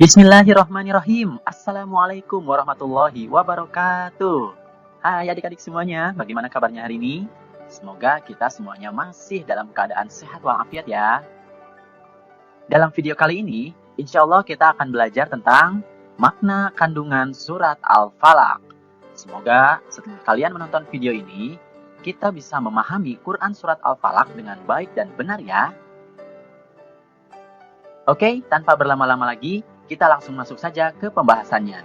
Bismillahirrahmanirrahim. Assalamualaikum warahmatullahi wabarakatuh. Hai adik-adik semuanya, bagaimana kabarnya hari ini? Semoga kita semuanya masih dalam keadaan sehat walafiat ya. Dalam video kali ini, insya Allah kita akan belajar tentang makna kandungan surat Al-Falaq. Semoga setelah kalian menonton video ini, kita bisa memahami Quran surat Al-Falaq dengan baik dan benar ya. Oke, tanpa berlama-lama lagi, kita langsung masuk saja ke pembahasannya.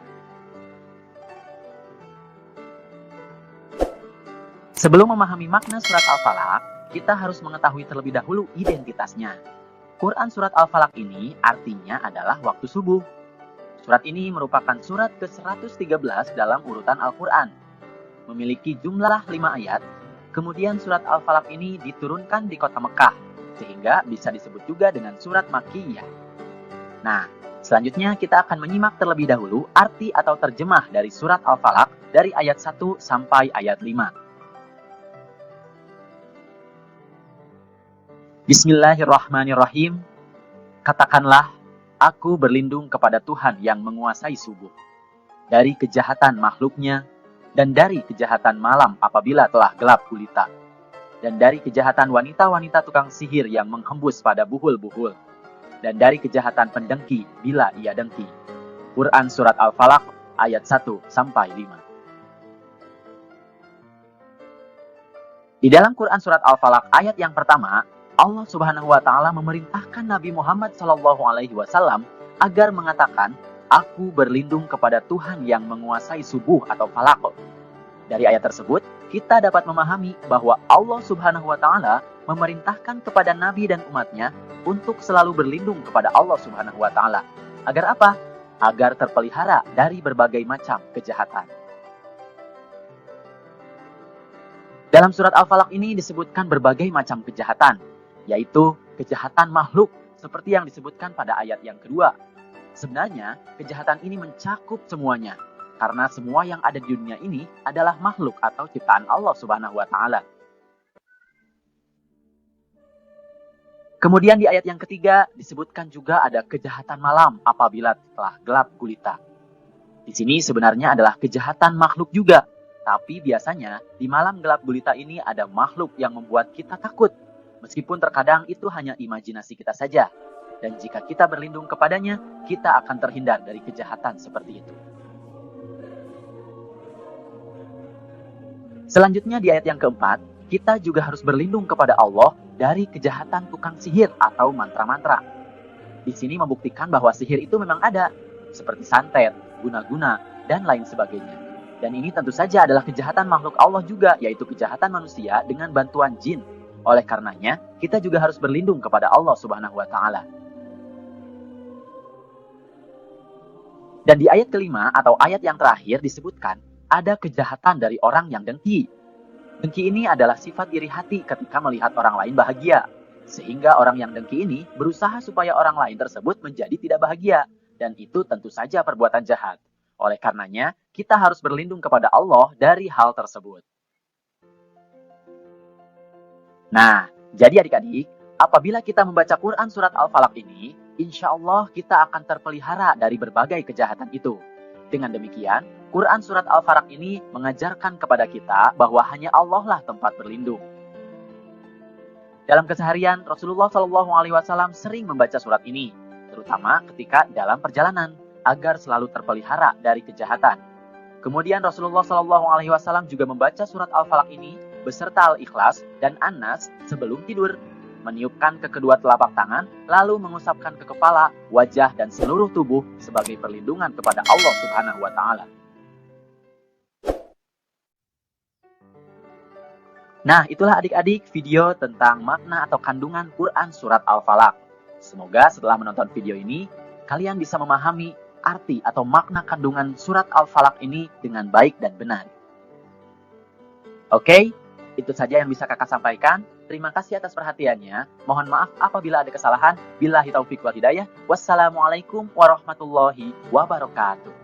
Sebelum memahami makna surat Al-Falaq, kita harus mengetahui terlebih dahulu identitasnya. Quran surat Al-Falaq ini artinya adalah waktu subuh. Surat ini merupakan surat ke-113 dalam urutan Al-Quran. Memiliki jumlah 5 ayat, kemudian surat Al-Falaq ini diturunkan di kota Mekah, sehingga bisa disebut juga dengan surat Makkiyah. Nah, selanjutnya kita akan menyimak terlebih dahulu arti atau terjemah dari surat Al-Falaq dari ayat 1 sampai ayat 5. Bismillahirrahmanirrahim. Katakanlah, aku berlindung kepada Tuhan yang menguasai subuh, dari kejahatan makhluknya, dan dari kejahatan malam apabila telah gelap gulita, dan dari kejahatan wanita-wanita tukang sihir yang menghembus pada buhul-buhul, dan dari kejahatan pendengki bila ia dengki. Quran surat Al-Falaq ayat 1 sampai 5. Di dalam Quran surat Al-Falaq ayat yang pertama, Allah Subhanahu wa taala memerintahkan Nabi Muhammad SAW agar mengatakan, "Aku berlindung kepada Tuhan yang menguasai subuh atau falaq." Dari ayat tersebut, kita dapat memahami bahwa Allah Subhanahu wa taala memerintahkan kepada Nabi dan umatnya untuk selalu berlindung kepada Allah Subhanahu wa taala. Agar apa? Agar terpelihara dari berbagai macam kejahatan. Dalam surat Al-Falaq ini disebutkan berbagai macam kejahatan, yaitu kejahatan makhluk seperti yang disebutkan pada ayat yang kedua. Sebenarnya, kejahatan ini mencakup semuanya, karena semua yang ada di dunia ini adalah makhluk atau ciptaan Allah Subhanahu wa taala. Kemudian di ayat yang ketiga disebutkan juga ada kejahatan malam apabila telah gelap gulita. Di sini sebenarnya adalah kejahatan makhluk juga, tapi biasanya di malam gelap gulita ini ada makhluk yang membuat kita takut. Meskipun terkadang itu hanya imajinasi kita saja. Dan jika kita berlindung kepadanya, kita akan terhindar dari kejahatan seperti itu. Selanjutnya di ayat yang keempat, kita juga harus berlindung kepada Allah dari kejahatan tukang sihir atau mantra-mantra. Di sini membuktikan bahwa sihir itu memang ada, seperti santet, guna-guna, dan lain sebagainya. Dan ini tentu saja adalah kejahatan makhluk Allah juga, yaitu kejahatan manusia dengan bantuan jin. Oleh karenanya, kita juga harus berlindung kepada Allah Subhanahu wa taala. Dan di ayat kelima atau ayat yang terakhir disebutkan ada kejahatan dari orang yang dengki. Dengki ini adalah sifat iri hati ketika melihat orang lain bahagia. Sehingga orang yang dengki ini berusaha supaya orang lain tersebut menjadi tidak bahagia. Dan itu tentu saja perbuatan jahat. Oleh karenanya, kita harus berlindung kepada Allah dari hal tersebut. Nah, jadi adik-adik, apabila kita membaca Quran surat Al-Falaq ini, insya Allah kita akan terpelihara dari berbagai kejahatan itu. Dengan demikian, Quran surat Al-Falaq ini mengajarkan kepada kita bahwa hanya Allah lah tempat berlindung. Dalam keseharian, Rasulullah SAW sering membaca surat ini, terutama ketika dalam perjalanan, agar selalu terpelihara dari kejahatan. Kemudian Rasulullah SAW juga membaca surat Al-Falaq ini beserta Al-Ikhlas dan An-Nas sebelum tidur, meniupkan ke kedua telapak tangan, lalu mengusapkan ke kepala, wajah, dan seluruh tubuh sebagai perlindungan kepada Allah Subhanahu wa taala. Nah, itulah adik-adik video tentang makna atau kandungan Quran surat Al-Falaq. Semoga setelah menonton video ini, kalian bisa memahami arti atau makna kandungan surat Al-Falaq ini dengan baik dan benar. Oke, itu saja yang bisa kakak sampaikan. Terima kasih atas perhatiannya. Mohon maaf apabila ada kesalahan. Billahi taufiq wal hidayah. Wassalamualaikum warahmatullahi wabarakatuh.